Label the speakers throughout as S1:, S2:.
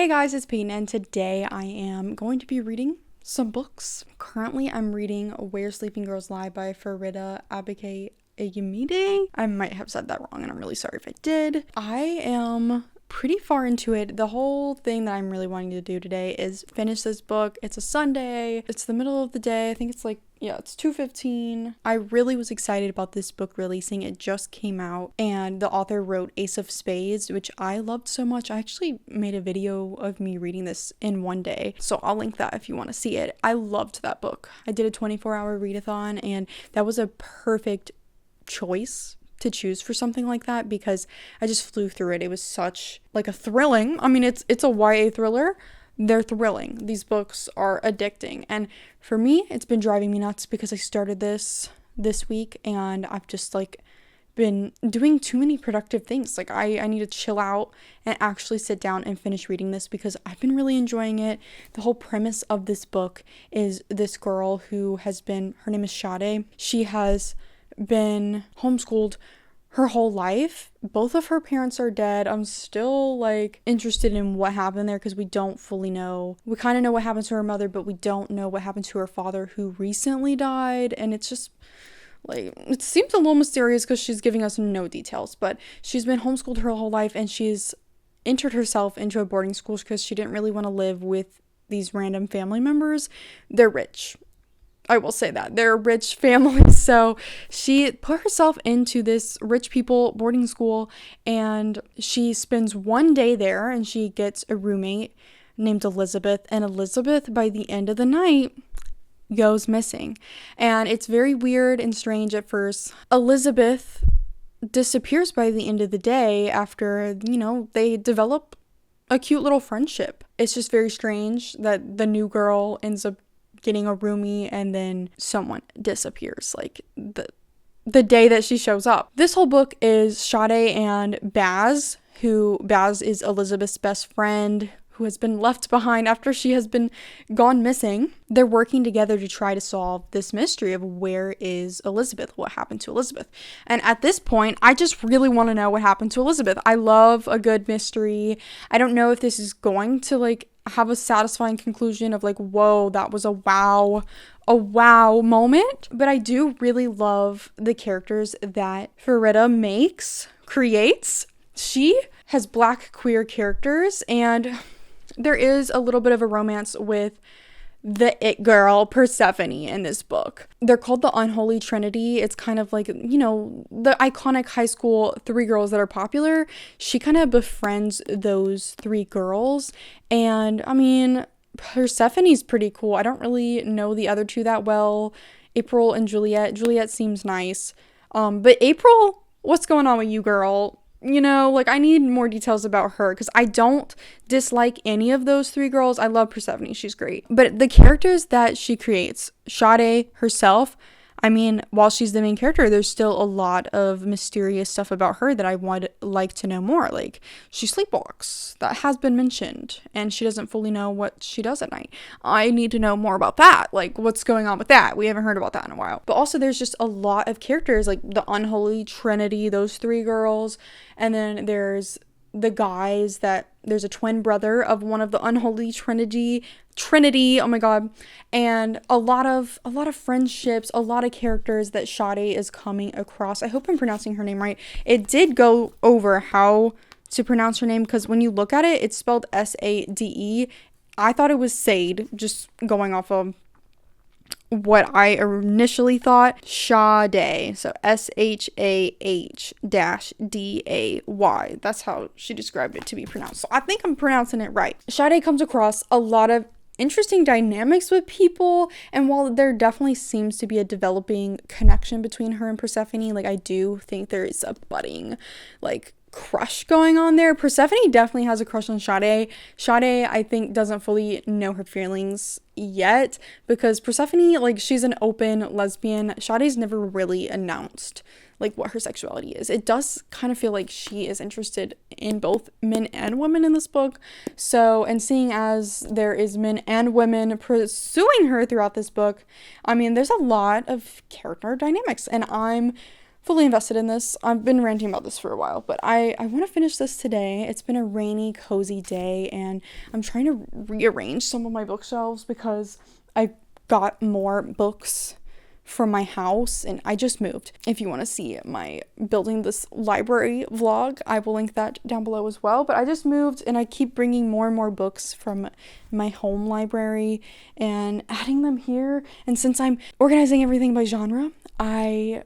S1: Hey guys, it's Peyton, and today I am going to be reading some books. Currently, I'm reading Where Sleeping Girls Lie by Farida Abike Eyimide. I might have said that wrong, and I'm really sorry if I did. I am pretty far into it. The whole thing that I'm really wanting to do today is finish this book. It's a Sunday. It's the middle of the day. I think it's it's 2:15. I really was excited about this book releasing. It just came out, and the author wrote Ace of Spades, which I loved so much. I actually made a video of me reading this in one day, so I'll link that if you want to see it. I loved that book. I did a 24-hour readathon, and that was a perfect choice to choose for something like that because I just flew through it. It was such like a thrilling, it's a YA thriller. They're thrilling. These books are addicting, and for me it's been driving me nuts because I started this week and I've just been doing too many productive things. I need to chill out and actually sit down and finish reading this because I've been really enjoying it. The whole premise of this book is this girl who her name is Sade. She has been homeschooled her whole life. Both of her parents are dead. I'm still interested in what happened there because we don't fully know. We kind of know what happened to her mother, but we don't know what happened to her father who recently died, and it's just it seems a little mysterious because she's giving us no details. But she's been homeschooled her whole life, and she's entered herself into a boarding school because she didn't really want to live with these random family members. They're rich. I will say that. They're a rich family, so she put herself into this rich people boarding school, and she spends one day there, and she gets a roommate named Elizabeth, and Elizabeth, by the end of the night, goes missing. And it's very weird and strange at first. Elizabeth disappears by the end of the day after, they develop a cute little friendship. It's just very strange that the new girl ends up getting a roomie and then someone disappears the day that she shows up. This whole book is Sade and Baz is Elizabeth's best friend who has been left behind after she has been gone missing. They're working together to try to solve this mystery of where is Elizabeth, what happened to Elizabeth. And at this point, I just really want to know what happened to Elizabeth. I love a good mystery. I don't know if this is going to have a satisfying conclusion of whoa, that was a wow moment. But I do really love the characters that Farida creates. She has Black queer characters, and there is a little bit of a romance with the it girl Persephone in this book. They're called the Unholy Trinity. It's kind of the iconic high school three girls that are popular. She kind of befriends those three girls, and Persephone's pretty cool. I don't really know the other two that well. April and Juliet. Juliet seems nice. But April, what's going on with you, girl? I need more details about her because I don't dislike any of those three girls. I love Persephone. She's great. But the characters that she creates, Sade herself, while she's the main character, there's still a lot of mysterious stuff about her that I would like to know more. She sleepwalks. That has been mentioned. And she doesn't fully know what she does at night. I need to know more about that. What's going on with that? We haven't heard about that in a while. But also there's just a lot of characters, the Unholy Trinity, those three girls. And then there's the guys there's a twin brother of one of the Unholy Trinity, oh my god, and a lot of friendships, a lot of characters that Sade is coming across. I hope I'm pronouncing her name right. It did go over how to pronounce her name because when you look at it, it's spelled Sade. I thought it was Sade, just going off of what I initially thought. Sade, so SHAH-DAY. That's how she described it to be pronounced. So I think I'm pronouncing it right. Sade comes across a lot of interesting dynamics with people, and while there definitely seems to be a developing connection between her and Persephone, I do think there is a budding crush going on there. Persephone definitely has a crush on Sade. Sade, I think, doesn't fully know her feelings yet because Persephone, she's an open lesbian. Sade's never really announced what her sexuality is. It does kind of feel like she is interested in both men and women in this book. So, and seeing as there is men and women pursuing her throughout this book, there's a lot of character dynamics, and I'm fully invested in this. I've been ranting about this for a while, but I want to finish this today. It's been a rainy, cozy day, and I'm trying to rearrange some of my bookshelves because I got more books from my house and I just moved. If you want to see my building this library vlog, I will link that down below as well. But I just moved and I keep bringing more and more books from my home library and adding them here. And since I'm organizing everything by genre, I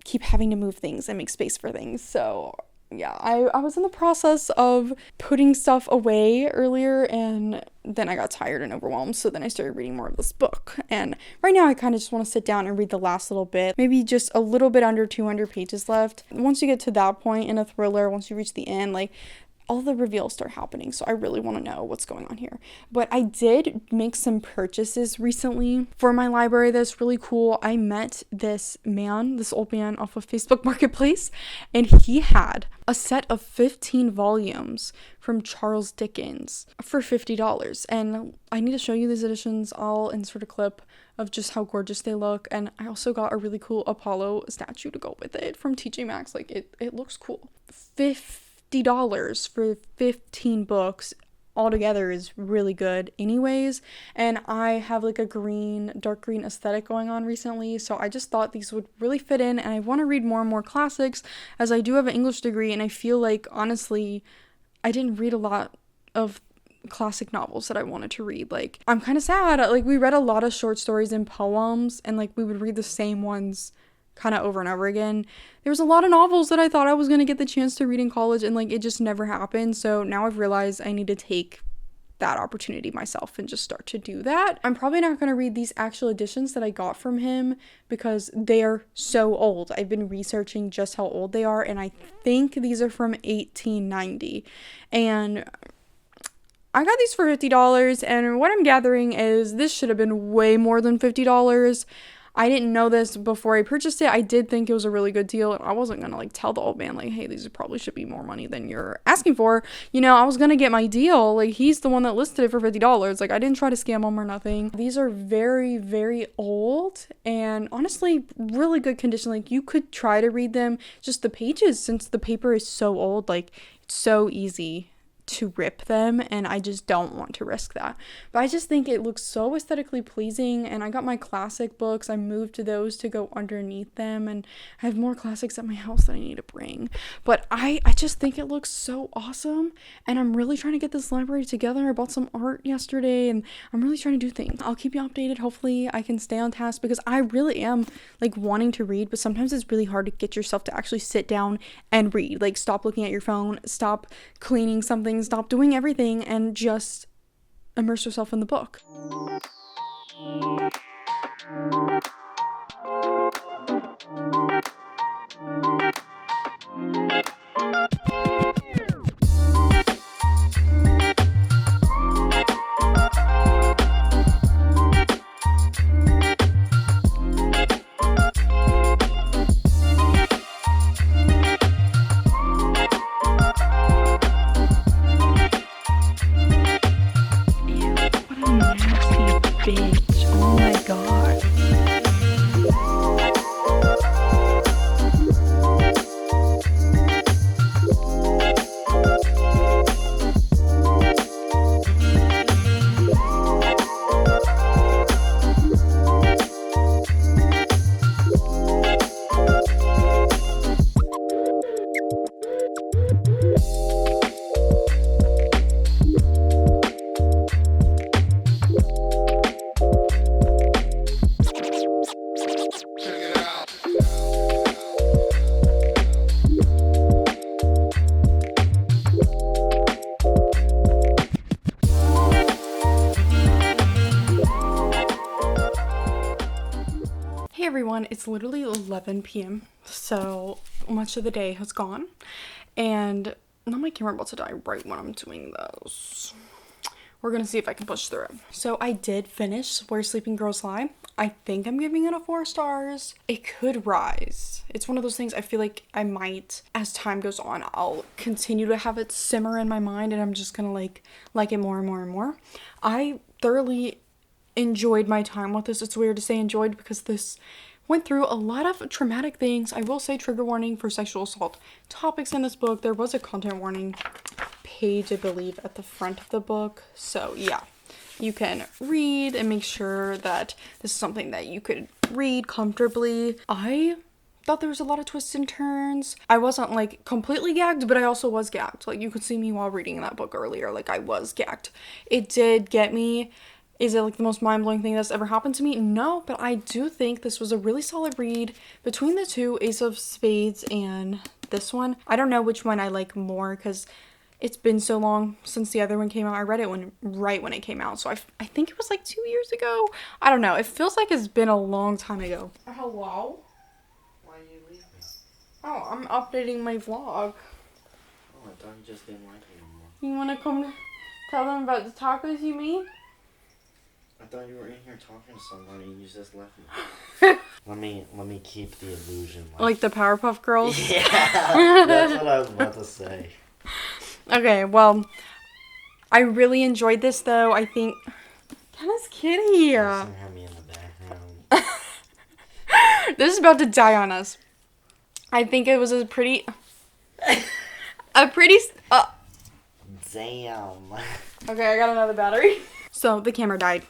S1: keep having to move things and make space for things. So yeah, I was in the process of putting stuff away earlier, and then I got tired and overwhelmed, so then I started reading more of this book. And right now I kind of just want to sit down and read the last little bit, maybe just a little bit under 200 pages left. Once you get to that point in a thriller, once you reach the end, like, all the reveals start happening, so I really want to know what's going on here. But I did make some purchases recently for my library that's really cool. I met this old man off of Facebook Marketplace, and he had a set of 15 volumes from Charles Dickens for $50. And I need to show you these editions. I'll insert a clip of just how gorgeous they look. And I also got a really cool Apollo statue to go with it from TJ Maxx. Like, it looks cool. $50 for 15 books altogether is really good anyways, and I have like a dark green aesthetic going on recently, so I just thought these would really fit in, and I want to read more and more classics as I do have an English degree, and I feel like honestly I didn't read a lot of classic novels that I wanted to read. Like, I'm kind of sad, like we read a lot of short stories and poems, and like we would read the same ones kind of over and over again. There was a lot of novels that I thought I was going to get the chance to read in college, and like it just never happened. So now I've realized I need to take that opportunity myself and just start to do that. I'm probably not going to read these actual editions that I got from him because they are so old. I've been researching just how old they are, and I think these are from 1890, and I got these for $50, and what I'm gathering is this should have been way more than $50. I didn't know this before I purchased it. I did think it was a really good deal, and I wasn't gonna like tell the old man like, hey, these probably should be more money than you're asking for. You know, I was gonna get my deal. Like, he's the one that listed it for $50. Like, I didn't try to scam him or nothing. These are very, very old and honestly really good condition. Like, you could try to read them. Just the pages, since the paper is so old, like it's so easy to rip them, and I just don't want to risk that. But I just think it looks so aesthetically pleasing, and I got my classic books. I moved to those to go underneath them, and I have more classics at my house that I need to bring. But I just think it looks so awesome, and I'm really trying to get this library together. I bought some art yesterday, and I'm really trying to do things. I'll keep you updated. Hopefully I can stay on task, because I really am like wanting to read, but sometimes it's really hard to get yourself to actually sit down and read. Like, stop looking at your phone, stop cleaning something, stop doing everything, and just immerse yourself in the book. Bitch, oh my god. Hey everyone, it's literally 11 p.m. so much of the day has gone, and now my camera about to die right when I'm doing this. We're gonna see if I can push through it. So I did finish Where Sleeping Girls Lie. I think I'm giving it a 4 stars. It could rise. It's one of those things I feel like I might, as time goes on, I'll continue to have it simmer in my mind, and I'm just gonna like it more and more and more. I thoroughly enjoyed my time with this. It's weird to say enjoyed because this went through a lot of traumatic things. I will say trigger warning for sexual assault topics in this book. There was a content warning page, I believe, at the front of the book. So yeah, you can read and make sure that this is something that you could read comfortably. I thought there was a lot of twists and turns. I wasn't like completely gagged, but I also was gagged. Like you could see me while reading that book earlier, like I was gagged. It did get me. Is it like the most mind-blowing thing that's ever happened to me? No, but I do think this was a really solid read. Between the two, Ace of Spades and this one, I don't know which one I like more because it's been so long since the other one came out. I read it right when it came out, so I think it was like 2 years ago. I don't know. It feels like it's been a long time ago. Hello?
S2: Why are you leaving?
S1: Oh, I'm updating my vlog.
S2: Oh, I thought you just didn't like me anymore.
S1: You want to come tell them about the tacos you made?
S2: I thought you were in here talking to somebody and you just left me. let me keep the illusion.
S1: Like the Powerpuff Girls?
S2: Yeah, that's what I was about to say.
S1: Okay, well, I really enjoyed this though. I think Kenna's kitty.
S2: Doesn't have me in the background.
S1: This is about to die on us. I think it was a pretty
S2: Damn.
S1: Okay, I got another battery. So the camera died.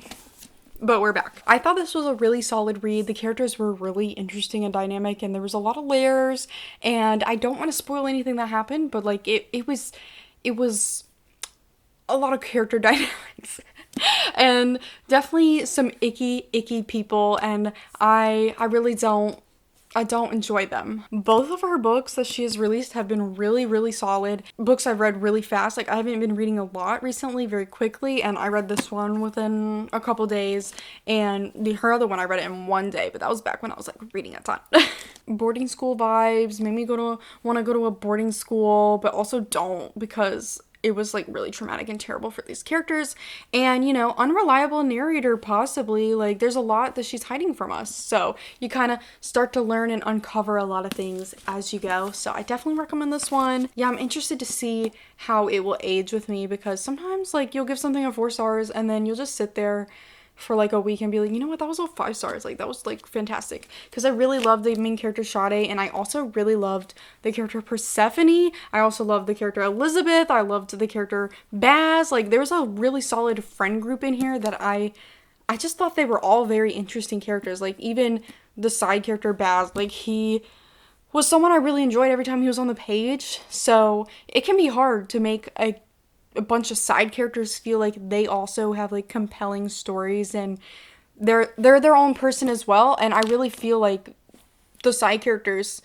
S1: But we're back. I thought this was a really solid read. The characters were really interesting and dynamic, and there was a lot of layers, and I don't want to spoil anything that happened, but like it was a lot of character dynamics. And definitely some icky people, and I really don't enjoy them. Both of her books that she has released have been really solid. Books I've read really fast. Like I haven't been reading a lot recently, very quickly, and I read this one within a couple days, and her other one I read it in one day, but that was back when I was like reading a ton. Boarding school vibes, made me want to go to a boarding school, but also don't, because it was like really traumatic and terrible for these characters, and you know, unreliable narrator possibly. Like there's a lot that she's hiding from us, so you kind of start to learn and uncover a lot of things as you go. So I definitely recommend this one. Yeah, I'm interested to see how it will age with me, because sometimes like you'll give something a 4 stars and then you'll just sit there for like a week and be like, you know what, that was all 5 stars. Like that was like fantastic, because I really loved the main character Sade, and I also really loved the character Persephone. I also loved the character Elizabeth. I loved the character Baz. Like there was a really solid friend group in here that I just thought they were all very interesting characters. Like even the side character Baz, like he was someone I really enjoyed every time he was on the page. So it can be hard to make a bunch of side characters feel like they also have like compelling stories, and they're their own person as well. And I really feel like the side characters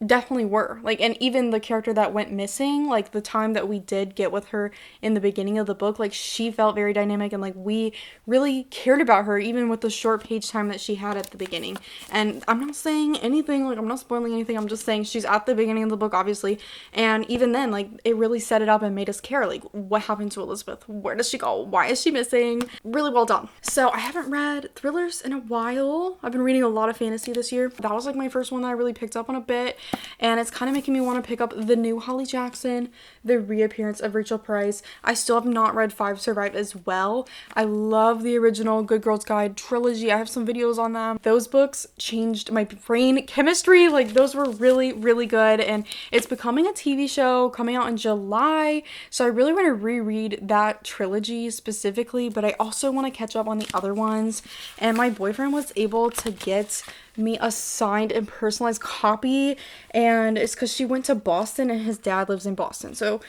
S1: definitely were like, and even the character that went missing, like the time that we did get with her in the beginning of the book, like she felt very dynamic, and like we really cared about her even with the short page time that she had at the beginning. And I'm not saying anything, like I'm not spoiling anything, I'm just saying she's at the beginning of the book obviously, and even then like it really set it up and made us care, like what happened to Elizabeth, where does she go, why is she missing. Really well done. So I haven't read thrillers in a while. I've been reading a lot of fantasy this year. That was like my first one that I really picked up on a bit, and it's kind of making me want to pick up the new Holly Jackson, the reappearance of Rachel Price. I still have not read Five Survive as well. I love the original Good Girls Guide trilogy. I have some videos on them. Those books changed my brain chemistry. Like those were really good, and it's becoming a TV show coming out in July, so I really want to reread that trilogy specifically, but I also want to catch up on the other ones. And my boyfriend was able to get me a signed and personalized copy, and it's because she went to Boston and his dad lives in Boston, so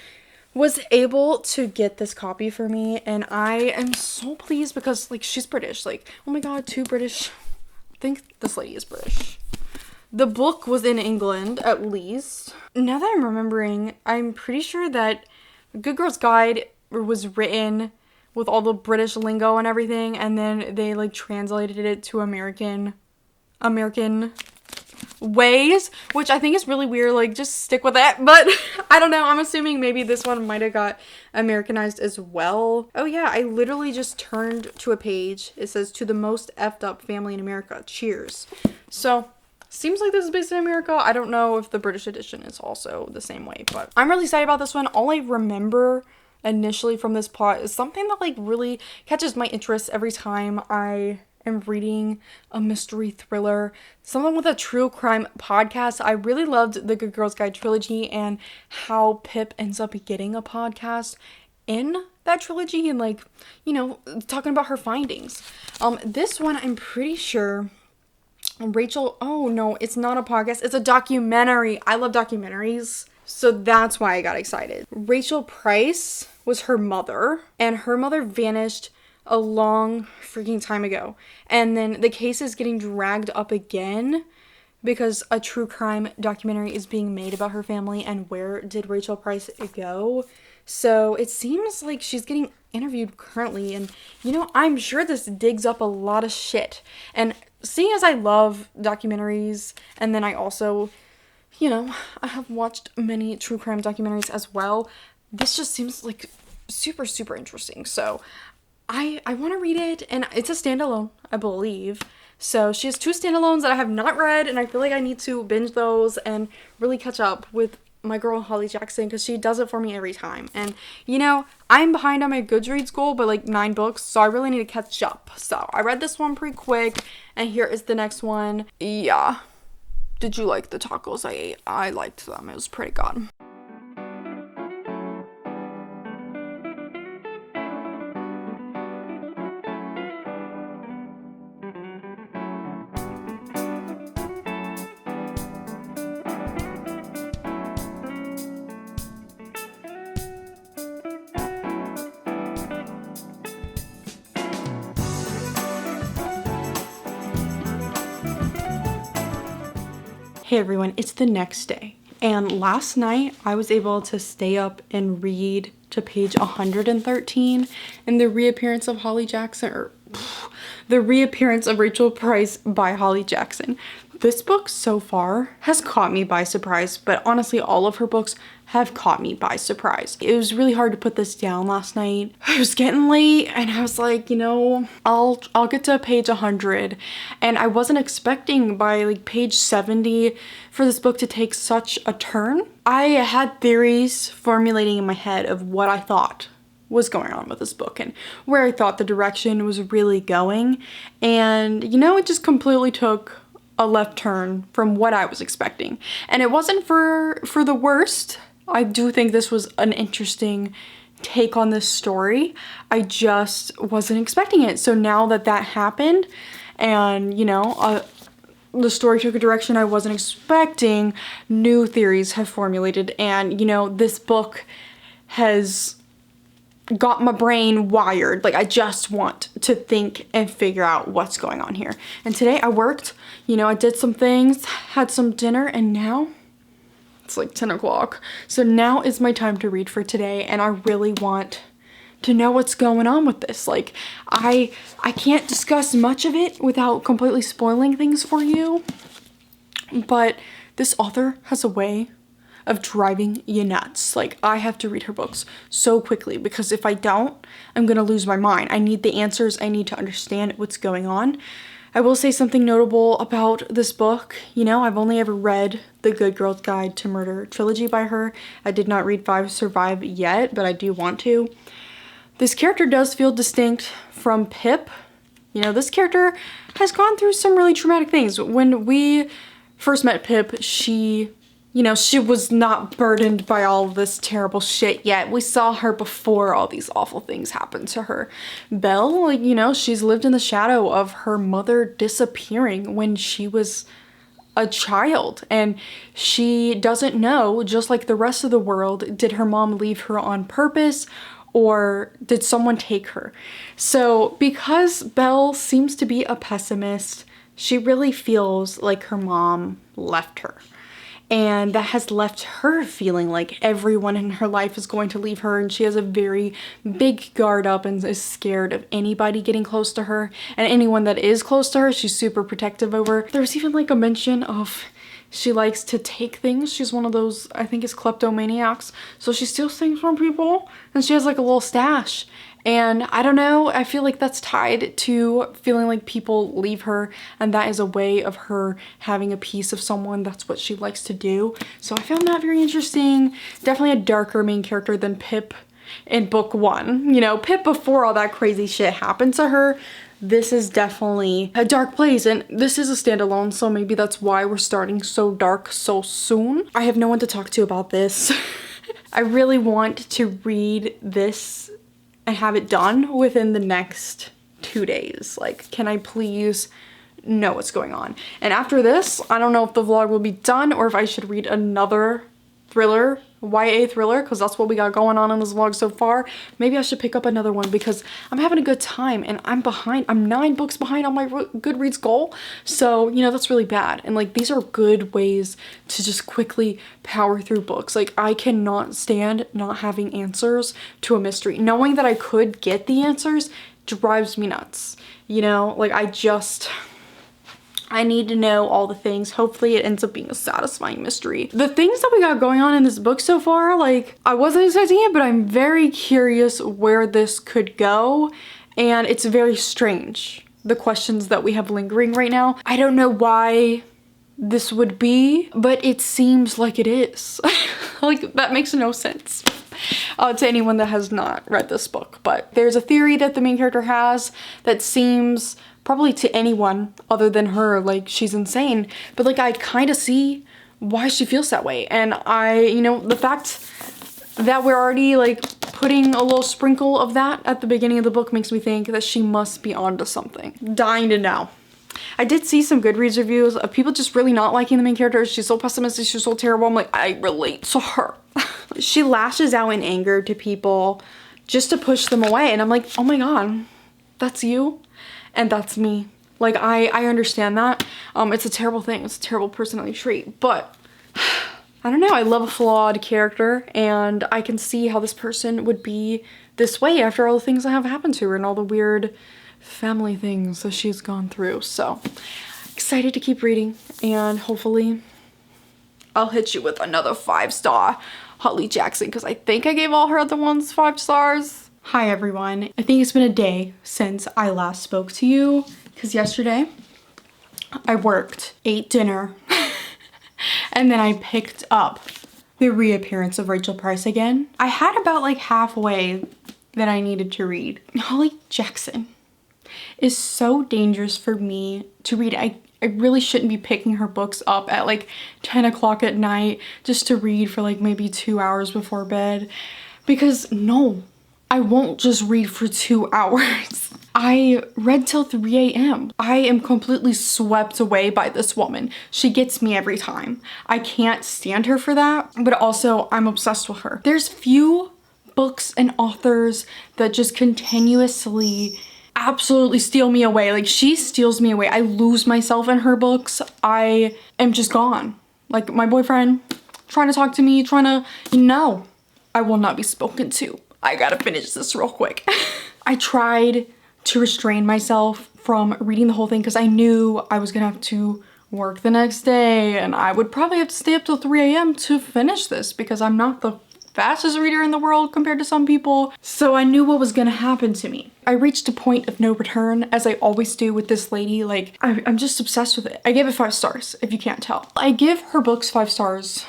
S1: was able to get this copy for me, and I am so pleased because like she's British. Like oh my god, 2 British. I think this lady is British. The book was in England at least. Now that I'm remembering, I'm pretty sure that Good Girls Guide was written with all the British lingo and everything, and then they like translated it to American ways, which I think is really weird. Like just stick with it, but I don't know, I'm assuming maybe this one might have got Americanized as well. Oh yeah, I literally just turned to a page. It says, "To the most effed up family in America, cheers." So seems like this is based in America. I don't know if the British edition is also the same way, but I'm really excited about this one. All I remember initially from this plot is something that like really catches my interest every time I and reading a mystery thriller, something with a true crime podcast. I really loved the Good Girls Guide trilogy and how Pip ends up getting a podcast in that trilogy and like, you know, talking about her findings. This one I'm pretty sure Rachel, oh no, it's not a podcast, it's a documentary. I love documentaries, so that's why I got excited. Rachel Price was her mother, and her mother vanished a long freaking time ago. And then the case is getting dragged up again because a true crime documentary is being made about her family and where did Rachel Price go. So it seems like she's getting interviewed currently, and you know, I'm sure this digs up a lot of shit. And seeing as I love documentaries, and then I also, you know, I have watched many true crime documentaries as well, this just seems like super, super interesting. So I want to read it, and it's a standalone, I believe. So she has 2 standalones that I have not read, and I feel like I need to binge those and really catch up with my girl Holly Jackson, because she does it for me every time. And you know, I'm behind on my Goodreads goal by like 9 books, so I really need to catch up. So I read this one pretty quick, and here is the next one. Yeah. Did you like the tacos I ate? I liked them. It was pretty good. Hey everyone, it's the next day, and last night I was able to stay up and read to page 113 in The Reappearance of Holly Jackson, or The Reappearance of Rachel Price by Holly Jackson. This book so far has caught me by surprise, but honestly all of her books have caught me by surprise. It was really hard to put this down last night. It was getting late and I was like, you know, I'll get to page 100, and I wasn't expecting by like page 70 for this book to take such a turn. I had theories formulating in my head of what I thought was going on with this book and where I thought the direction was really going, and you know, it just completely took a left turn from what I was expecting. And it wasn't for the worst. I do think this was an interesting take on this story. I just wasn't expecting it. So now that happened, and you know, the story took a direction I wasn't expecting, new theories have formulated, and you know, this book has got my brain wired. Like, I just want to think and figure out what's going on here. And today I worked, you know, I did some things, had some dinner, and now it's like 10 o'clock. So now is my time to read for today, and I really want to know what's going on with this. Like, I can't discuss much of it without completely spoiling things for you, but this author has a way of driving you nuts. Like, I have to read her books so quickly, because if I don't, I'm gonna lose my mind. I need the answers. I need to understand what's going on. I will say something notable about this book. You know, I've only ever read the Good Girls Guide to Murder trilogy by her. I did not read Five Survive yet, but I do want to. This character does feel distinct from Pip. You know, this character has gone through some really traumatic things. When we first met Pip, she was not burdened by all this terrible shit yet. We saw her before all these awful things happened to her. Belle, like, you know, she's lived in the shadow of her mother disappearing when she was a child, and she doesn't know, just like the rest of the world, did her mom leave her on purpose or did someone take her? So because Belle seems to be a pessimist, she really feels like her mom left her. And that has left her feeling like everyone in her life is going to leave her, and she has a very big guard up and is scared of anybody getting close to her, and anyone that is close to her, she's super protective over. There's even like a mention of she likes to take things. She's one of those, I think it's kleptomaniacs. So she steals things from people, and she has like a little stash. And I don't know, I feel like that's tied to feeling like people leave her, and that is a way of her having a piece of someone. That's what she likes to do. So I found that very interesting. Definitely a darker main character than Pip in book 1. You know, Pip, before all that crazy shit happened to her, this is definitely a dark place, and this is a standalone, so maybe that's why we're starting so dark so soon. I have no one to talk to about this. I really want to read this and have it done within the next 2 days. Like, can I please know what's going on? And after this, I don't know if the vlog will be done or if I should read another thriller, YA thriller, because that's what we got going on in this vlog so far. Maybe I should pick up another one because I'm having a good time and I'm behind. I'm 9 books behind on my Goodreads goal. So, you know, that's really bad. And like, these are good ways to just quickly power through books. Like, I cannot stand not having answers to a mystery. Knowing that I could get the answers drives me nuts. You know, like I need to know all the things. Hopefully it ends up being a satisfying mystery. The things that we got going on in this book so far, like, I wasn't expecting it, but I'm very curious where this could go. And it's very strange, the questions that we have lingering right now. I don't know why this would be, but it seems like it is. Like, that makes no sense to anyone that has not read this book. But there's a theory that the main character has that seems, probably to anyone other than her, like, she's insane. But like, I kind of see why she feels that way. And you know, the fact that we're already like putting a little sprinkle of that at the beginning of the book makes me think that she must be onto something. Dying to know. I did see some Goodreads reviews of people just really not liking the main character. She's so pessimistic, she's so terrible. I'm like, I relate to her. She lashes out in anger to people just to push them away. And I'm like, oh my God, that's you? And that's me. Like, I understand that. It's a terrible thing. It's a terrible personality trait. But I don't know. I love a flawed character, and I can see how this person would be this way after all the things that have happened to her and all the weird family things that she's gone through. So excited to keep reading, and hopefully I'll hit you with another 5-star Holly Jackson, because I think I gave all her other ones 5 stars. Hi everyone. I think it's been a day since I last spoke to you, because yesterday I worked, ate dinner, and then I picked up the reappearance of Rachel Price again. I had about like halfway that I needed to read. Holly Jackson is so dangerous for me to read. I really shouldn't be picking her books up at like 10 o'clock at night just to read for like maybe 2 hours before bed, because no, I won't just read for 2 hours. I read till 3 a.m. I am completely swept away by this woman. She gets me every time. I can't stand her for that, but also I'm obsessed with her. There's few books and authors that just continuously absolutely steal me away. Like, she steals me away. I lose myself in her books. I am just gone. Like, my boyfriend trying to talk to me, no, I will not be spoken to. I gotta finish this real quick. I tried to restrain myself from reading the whole thing because I knew I was gonna have to work the next day and I would probably have to stay up till 3 a.m. to finish this because I'm not the fastest reader in the world compared to some people. So I knew what was gonna happen to me. I reached a point of no return, as I always do with this lady. Like, I'm just obsessed with it. I gave it 5 stars, if you can't tell. I give her books 5 stars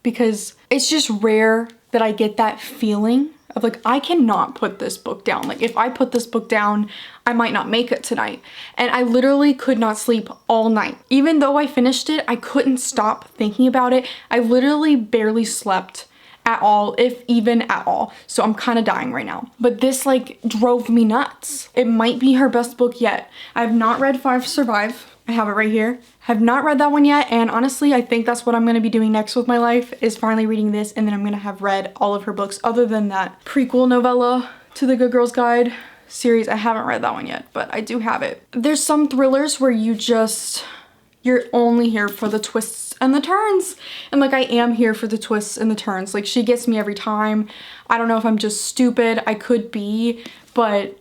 S1: because it's just rare that I get that feeling of like, I cannot put this book down. Like, if I put this book down, I might not make it tonight. And I literally could not sleep all night. Even though I finished it, I couldn't stop thinking about it. I literally barely slept at all, if even at all. So I'm kind of dying right now. But this like drove me nuts. It might be her best book yet. I have not read Five Survive. I have it right here. Have not read that one yet, and honestly, I think that's what I'm gonna be doing next with my life, is finally reading this, and then I'm gonna have read all of her books other than that prequel novella to the Good Girls Guide series. I haven't read that one yet, but I do have it. There's some thrillers where you're only here for the twists and the turns, and like, I am here for the twists and the turns. Like, she gets me every time. I don't know if I'm just stupid, I could be, but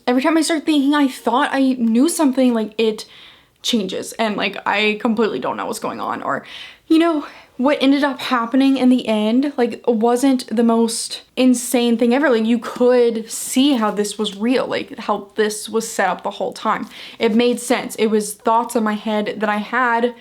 S1: every time I start thinking I thought I knew something, like, it changes and like I completely don't know what's going on. Or, you know, what ended up happening in the end like wasn't the most insane thing ever. Like, you could see how this was real, like how this was set up the whole time. It made sense. It was thoughts in my head that I had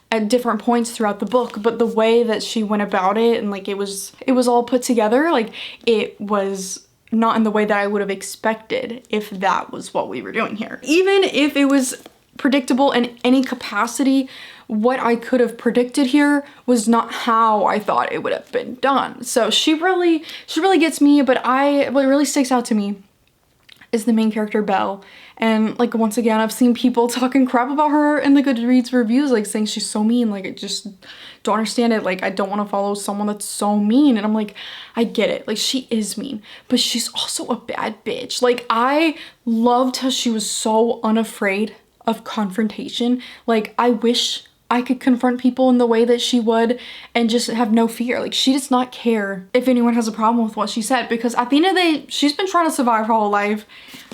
S1: at different points throughout the book, but the way that she went about it and like it was all put together, like it was not in the way that I would have expected if that was what we were doing here. Even if it was predictable in any capacity, what I could have predicted here was not how I thought it would have been done. So she really gets me, but what really sticks out to me is the main character, Belle. And like, once again, I've seen people talking crap about her in the Goodreads reviews, like saying she's so mean. Like, I just don't understand it. Like, I don't want to follow someone that's so mean. And I'm like, I get it. Like, she is mean, but she's also a bad bitch. Like, I loved how she was so unafraid of confrontation. Like, I wish I could confront people in the way that she would and just have no fear. Like, she does not care if anyone has a problem with what she said, because at the end of the day, she's been trying to survive her whole life.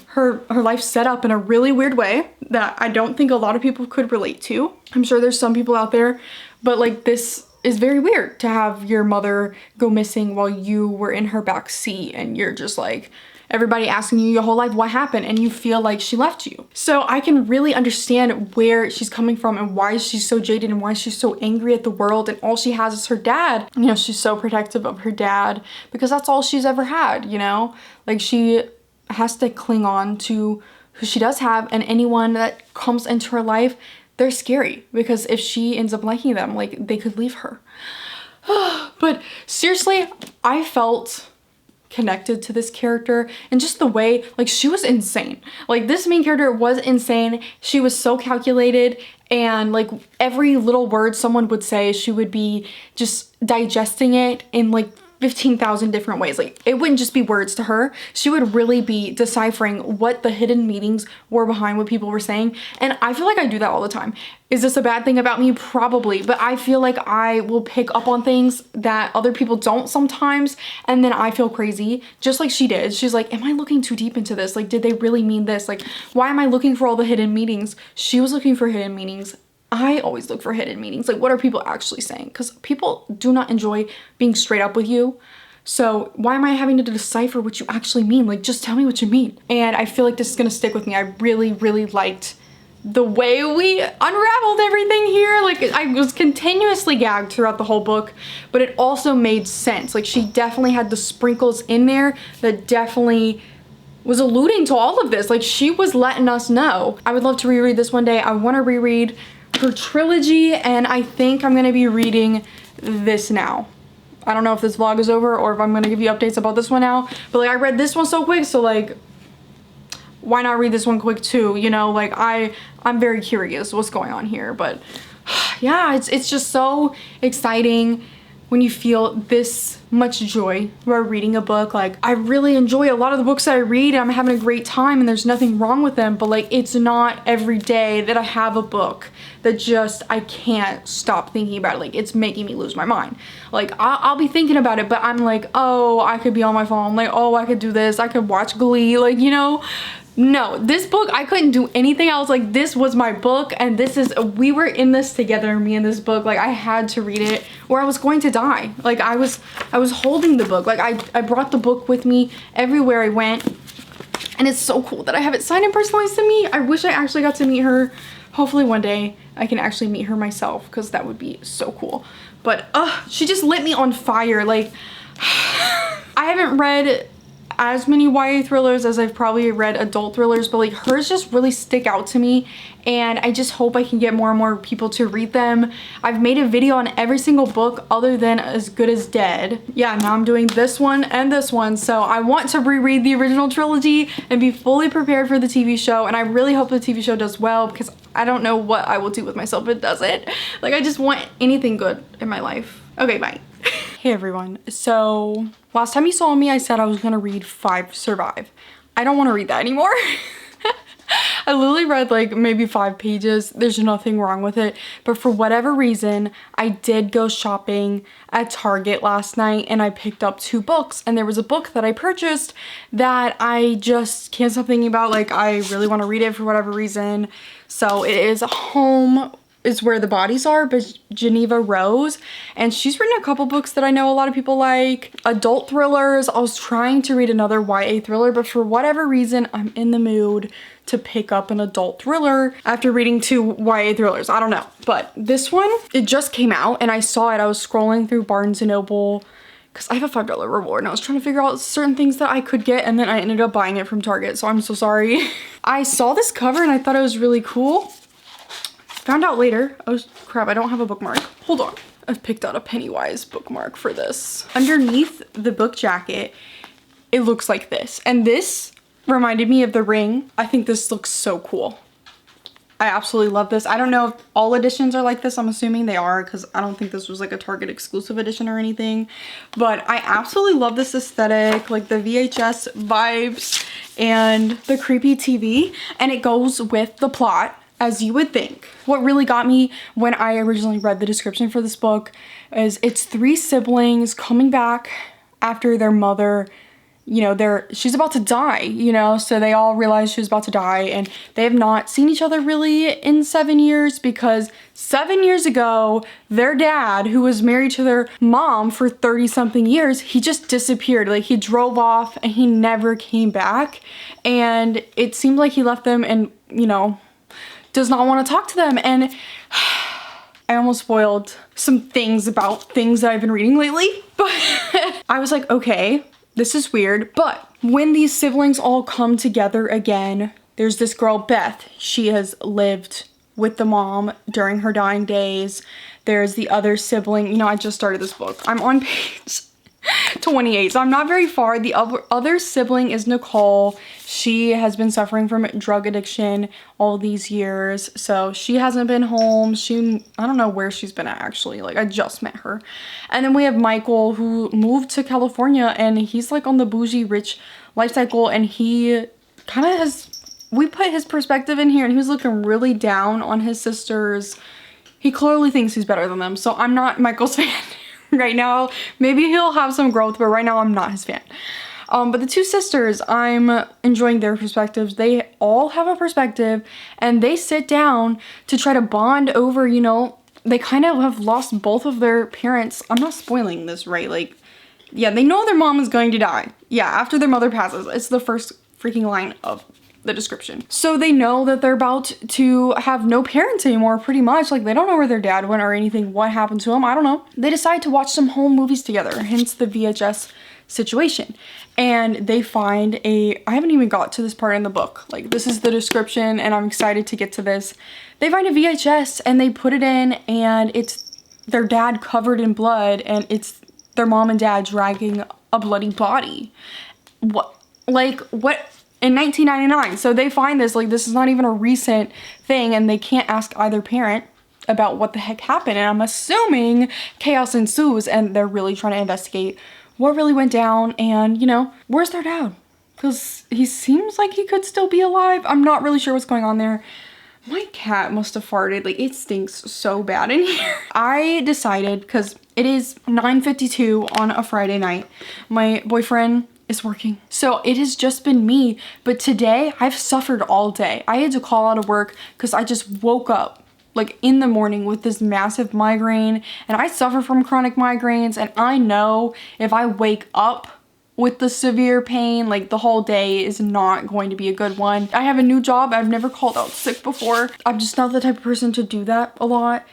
S1: Her life's set up in a really weird way that I don't think a lot of people could relate to. I'm sure there's some people out there, but like, this is very weird to have your mother go missing while you were in her back seat, and you're just like, everybody asking you your whole life what happened, and you feel like she left you. So I can really understand where she's coming from and why she's so jaded and why she's so angry at the world, and all she has is her dad. You know, she's so protective of her dad because that's all she's ever had, you know? Like, she has to cling on to who she does have, and anyone that comes into her life, they're scary because if she ends up liking them, like, they could leave her. But seriously, I felt connected to this character, and just the way, like, she was insane. Like, this main character was insane. She was so calculated, and like, every little word someone would say, she would be just digesting it in like 15,000 different ways. Like, it wouldn't just be words to her. She would really be deciphering what the hidden meanings were behind what people were saying. And I feel like I do that all the time. Is this a bad thing about me? Probably. But I feel like I will pick up on things that other people don't sometimes. And then I feel crazy, just like she did. She's like, am I looking too deep into this? Like, did they really mean this? Like, why am I looking for all the hidden meanings? She was looking for hidden meanings. I always look for hidden meanings. Like, what are people actually saying? Because people do not enjoy being straight up with you. So why am I having to decipher what you actually mean? Like, just tell me what you mean. And I feel like this is gonna stick with me. I really, really liked the way we unraveled everything here. Like, I was continuously gagged throughout the whole book, but it also made sense. Like, she definitely had the sprinkles in there that definitely was alluding to all of this. Like, she was letting us know. I would love to reread this one day. I want to reread her trilogy, and I think I'm gonna be reading this now. I don't know if this vlog is over or if I'm gonna give you updates about this one now, but like, I read this one so quick, so like, why not read this one quick too, you know? Like, I'm very curious what's going on here. But yeah, it's just so exciting when you feel this much joy while reading a book. Like, I really enjoy a lot of the books that I read, and I'm having a great time, and there's nothing wrong with them, but like, it's not every day that I have a book that just, I can't stop thinking about it. Like, it's making me lose my mind. Like, I'll be thinking about it, but I'm like, oh, I could be on my phone. Like, oh, I could do this. I could watch Glee. Like, you know? No, this book, I couldn't do anything else. Like, this was my book, and this is, we were in this together, me and this book. Like, I had to read it or I was going to die. Like, I was holding the book. Like, I brought the book with me everywhere I went, and it's so cool that I have it signed and personalized to me. I wish I actually got to meet her. Hopefully one day I can actually meet her myself, because that would be so cool. But she just lit me on fire. Like, I haven't read as many YA thrillers as I've probably read adult thrillers, but like, hers just really stick out to me, and I just hope I can get more and more people to read them. I've made a video on every single book other than As Good as Dead. Yeah, now I'm doing this one and this one, so I want to reread the original trilogy and be fully prepared for the TV show, and I really hope the TV show does well, because I don't know what I will do with myself if it doesn't. Like, I just want anything good in my life. Okay, bye. Hey everyone, so last time you saw me, I said I was gonna read 5 Survive. I don't want to read that anymore. I literally read like maybe 5 pages. There's nothing wrong with it, but for whatever reason, I did go shopping at Target last night, and I picked up 2 books, and there was a book that I purchased that I just can't stop thinking about. Like, I really want to read it for whatever reason. So it is Home is Where the Bodies Are by Geneva Rose, and she's written a couple books that I know a lot of people like. Adult thrillers. I was trying to read another YA thriller, but for whatever reason, I'm in the mood to pick up an adult thriller after reading 2 YA thrillers. I don't know, but this one, it just came out and I saw it. I was scrolling through Barnes & Noble because I have a $5 reward and I was trying to figure out certain things that I could get, and then I ended up buying it from Target, so I'm so sorry. I saw this cover and I thought it was really cool. Found out later, oh crap, I don't have a bookmark. Hold on. I've picked out a Pennywise bookmark for this. Underneath the book jacket, it looks like this. And this reminded me of The Ring. I think this looks so cool. I absolutely love this. I don't know if all editions are like this. I'm assuming they are, because I don't think this was like a Target exclusive edition or anything. But I absolutely love this aesthetic, like the VHS vibes and the creepy TV. And it goes with the plot, as you would think. What really got me when I originally read the description for this book is it's 3 siblings coming back after their mother, you know, she's about to die, you know, so they all realize she's about to die, and they have not seen each other really in 7 years, because 7 years ago, their dad, who was married to their mom for 30 something years, he just disappeared. Like, he drove off and he never came back, and it seemed like he left them and, you know, does not want to talk to them. And I almost spoiled some things about things that I've been reading lately, but I was like, okay, this is weird. But when these siblings all come together again, there's this girl, Beth. She has lived with the mom during her dying days. There's the other sibling. You know, I just started this book. I'm on page 28, so I'm not very far. The other sibling is Nicole. She has been suffering from drug addiction all these years, so she hasn't been home. I don't know where she's been at, actually. Like, I just met her. And then we have Michael, who moved to California, and he's like on the bougie rich life cycle, and he kind of we put his perspective in here, and he was looking really down on his sisters. He clearly thinks he's better than them, so I'm not Michael's fan right now. Maybe he'll have some growth, but right now I'm not his fan. But the 2 sisters, I'm enjoying their perspectives. They all have a perspective, and they sit down to try to bond over, you know, they kind of have lost both of their parents. I'm not spoiling this, right? Like, yeah, they know their mom is going to die. Yeah, after their mother passes. It's the first freaking line of the description. So they know that they're about to have no parents anymore, pretty much. Like, they don't know where their dad went or anything, what happened to him, I don't know. They decide to watch some home movies together, hence the VHS situation. And they find I haven't even got to this part in the book. Like, this is the description, and I'm excited to get to this. They find a VHS, and they put it in, and it's their dad covered in blood, and it's their mom and dad dragging a bloody body. What? In 1999. So they find this, like, this is not even a recent thing, and they can't ask either parent about what the heck happened. And I'm assuming chaos ensues, and they're really trying to investigate what really went down, and, you know, where's their dad? Because he seems like he could still be alive. I'm not really sure what's going on there. My cat must have farted. Like, it stinks so bad in here. I decided, because it is 9:52 on a Friday night, my boyfriend is working, so it has just been me. But today I've suffered all day. I had to call out of work because I just woke up like in the morning with this massive migraine, and I suffer from chronic migraines, and I know if I wake up with the severe pain, like, the whole day is not going to be a good one. I have a new job. I've never called out sick before. I'm just not the type of person to do that a lot,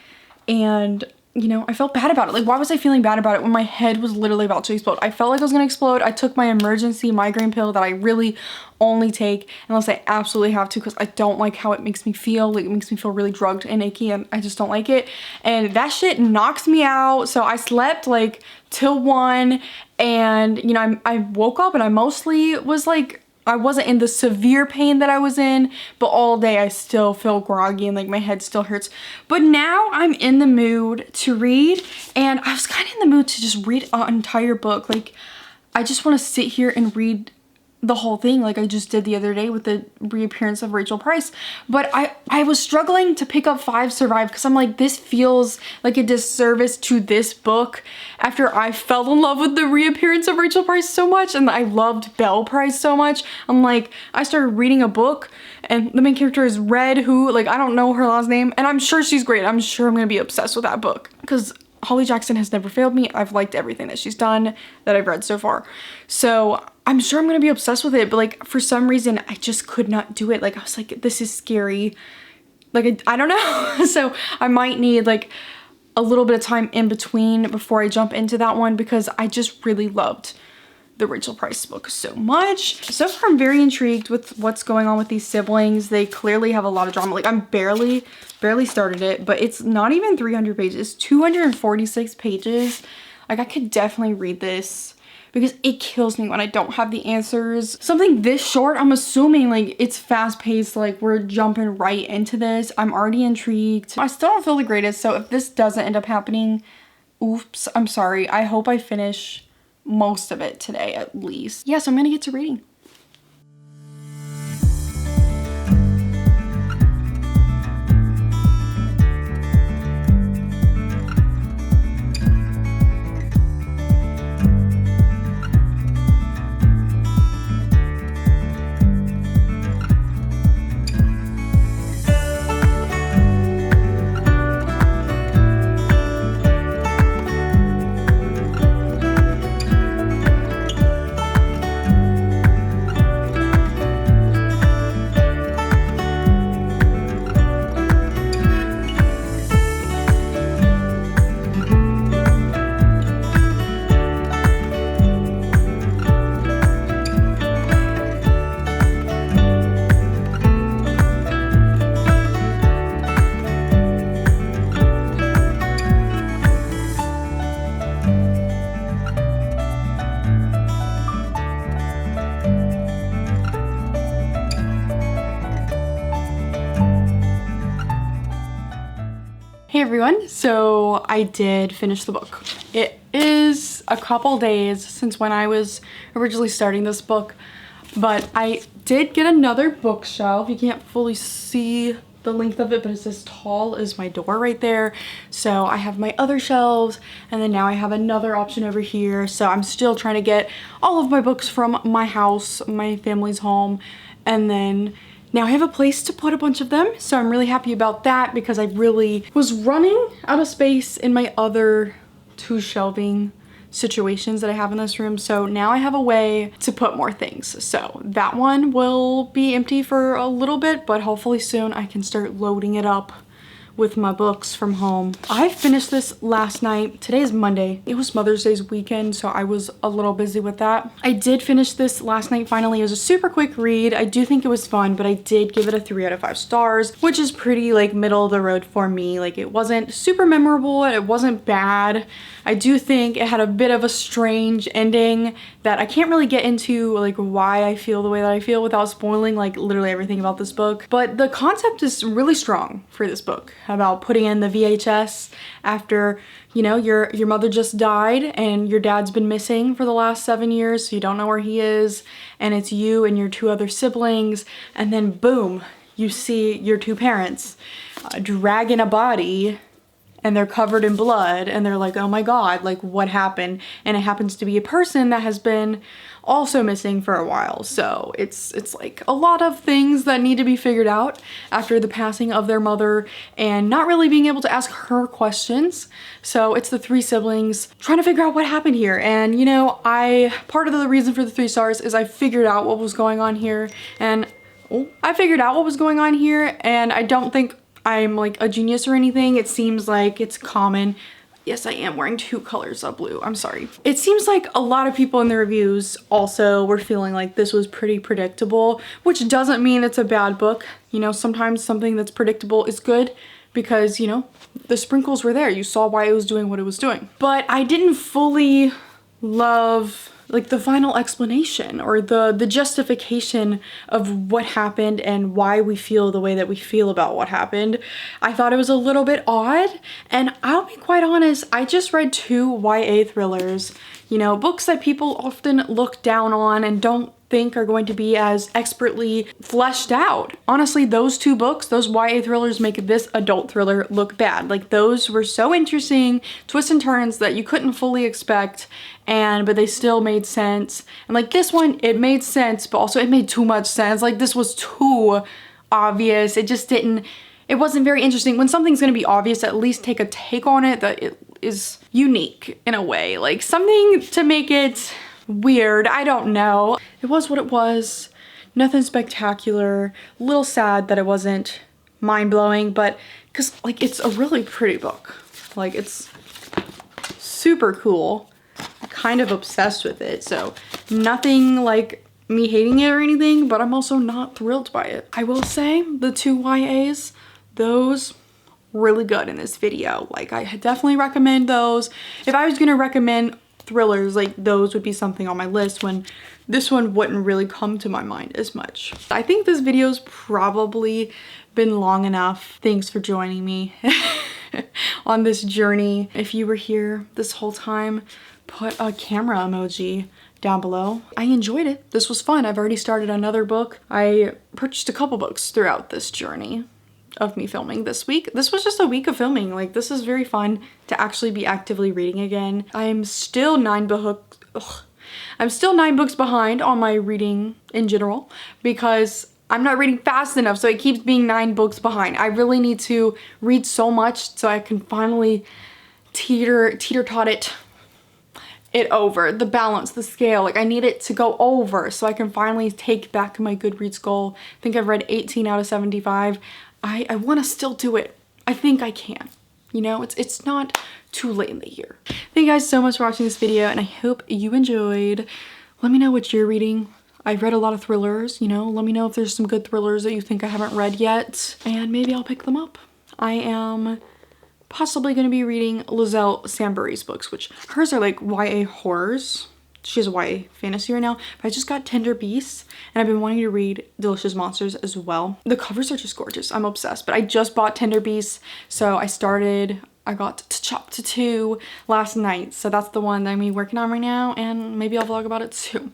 S1: and you know, I felt bad about it. Like, why was I feeling bad about it when my head was literally about to explode? I felt like I was gonna explode. I took my emergency migraine pill that I really only take unless I absolutely have to, because I don't like how it makes me feel. Like, it makes me feel really drugged and achy, and I just don't like it. And that shit knocks me out. So I slept like till 1, and you know, I woke up and I mostly was like, I wasn't in the severe pain that I was in, but all day I still feel groggy and like my head still hurts. But now I'm in the mood to read, and I was kind of in the mood to just read an entire book. Like, I just want to sit here and read the whole thing like I just did the other day with the reappearance of Rachel Price. But I was struggling to pick up 5 Survive, because I'm like, this feels like a disservice to this book after I fell in love with the reappearance of Rachel Price so much, and I loved Belle Price so much. I'm like, I started reading a book, and the main character is Red, who, like, I don't know her last name, and I'm sure she's great. I'm sure I'm gonna be obsessed with that book, because Holly Jackson has never failed me. I've liked everything that she's done that I've read so far. So I'm sure I'm gonna be obsessed with it, but like, for some reason, I just could not do it. Like, I was like, this is scary. Like, I don't know. So I might need like a little bit of time in between before I jump into that one because I just really loved the Rachel Price book so much. So far, I'm very intrigued with what's going on with these siblings. They clearly have a lot of drama. Like, I'm barely started it, but it's not even 300 pages. It's 246 pages. Like, I could definitely read this because it kills me when I don't have the answers. Something this short, I'm assuming like it's fast paced, like we're jumping right into this. I'm already intrigued. I still don't feel the greatest, so if this doesn't end up happening, oops, I'm sorry. I hope I finish most of it today at least. Yeah, so I'm gonna get to reading. Hey everyone, so I did finish the book. It is a couple days since when I was originally starting this book, but I did get another bookshelf. You can't fully see the length of it, but it's as tall as my door right there. So I have my other shelves, and then now I have another option over here. So I'm still trying to get all of my books from my house, my family's home, and then now I have a place to put a bunch of them, so I'm really happy about that because I really was running out of space in my other two shelving situations that I have in this room. So now I have a way to put more things. So that one will be empty for a little bit, but hopefully soon I can start loading it up with my books from home. I finished this last night. Today is Monday. It was Mother's Day's weekend, so I was a little busy with that. I did finish this last night finally. It was a super quick read. I do think it was fun, but I did give it a 3 out of 5 stars, which is pretty like middle of the road for me. Like, it wasn't super memorable. It wasn't bad. I do think it had a bit of a strange ending that I can't really get into, like why I feel the way that I feel without spoiling like literally everything about this book. But the concept is really strong for this book about putting in the VHS after, you know, your mother just died and your dad's been missing for the last 7 years, so you don't know where he is, and it's you and your 2 other siblings, and then boom, you see your 2 parents dragging a body and they're covered in blood and they're like, oh my God, like what happened? And it happens to be a person that has been also missing for a while. So it's like a lot of things that need to be figured out after the passing of their mother and not really being able to ask her questions. So it's the 3 siblings trying to figure out what happened here. And you know, part of the reason for the 3 stars is I figured out what was going on here, and I don't think I'm like a genius or anything. It seems like it's common. Yes, I am wearing 2 colors of blue. I'm sorry. It seems like a lot of people in the reviews also were feeling like this was pretty predictable, which doesn't mean it's a bad book. You know, sometimes something that's predictable is good because, you know, the sprinkles were there. You saw why it was doing what it was doing. But I didn't fully love like the final explanation or the justification of what happened and why we feel the way that we feel about what happened. I thought it was a little bit odd, and I'll be quite honest, I just read 2 YA thrillers, you know, books that people often look down on and don't think are going to be as expertly fleshed out. Honestly, those 2 books, those YA thrillers, make this adult thriller look bad. Like, those were so interesting, twists and turns that you couldn't fully expect, but they still made sense. And like this one, it made sense, but also it made too much sense. Like, this was too obvious. It wasn't very interesting. When something's gonna be obvious, at least take a take on it that it is unique in a way. Like, something to make it weird. I don't know. It was what it was. Nothing spectacular. A little sad that it wasn't mind-blowing, but because like it's a really pretty book. Like, it's super cool. I'm kind of obsessed with it. So nothing like me hating it or anything, but I'm also not thrilled by it. I will say the 2 YAs, those really good in this video. Like, I definitely recommend those. If I was gonna recommend thrillers, like, those would be something on my list, when this one wouldn't really come to my mind as much. I think this video's probably been long enough. Thanks for joining me on this journey. If you were here this whole time, put a camera emoji down below. I enjoyed it. This was fun. I've already started another book. I purchased a couple books throughout this journey of me filming this week. This was just a week of filming. Like, this is very fun to actually be actively reading again. I'm still 9 books behind on my reading in general because I'm not reading fast enough, so it keeps being 9 books behind. I really need to read so much so I can finally teeter-tot it over, the balance, the scale. Like, I need it to go over so I can finally take back my Goodreads goal. I think I've read 18 out of 75. I want to still do it. I think I can. You know, it's not too late in the year. Thank you guys so much for watching this video, and I hope you enjoyed. Let me know what you're reading. I've read a lot of thrillers, you know. Let me know if there's some good thrillers that you think I haven't read yet, and maybe I'll pick them up. I am possibly going to be reading Lizelle Sambury's books, which hers are like YA horrors. She has a YA fantasy right now, but I just got Tender Beasts, and I've been wanting to read Delicious Monsters as well. The covers are just gorgeous. I'm obsessed, but I just bought Tender Beasts, so I got to Chapter 2 last night, so that's the one that I'm working on right now, and maybe I'll vlog about it too.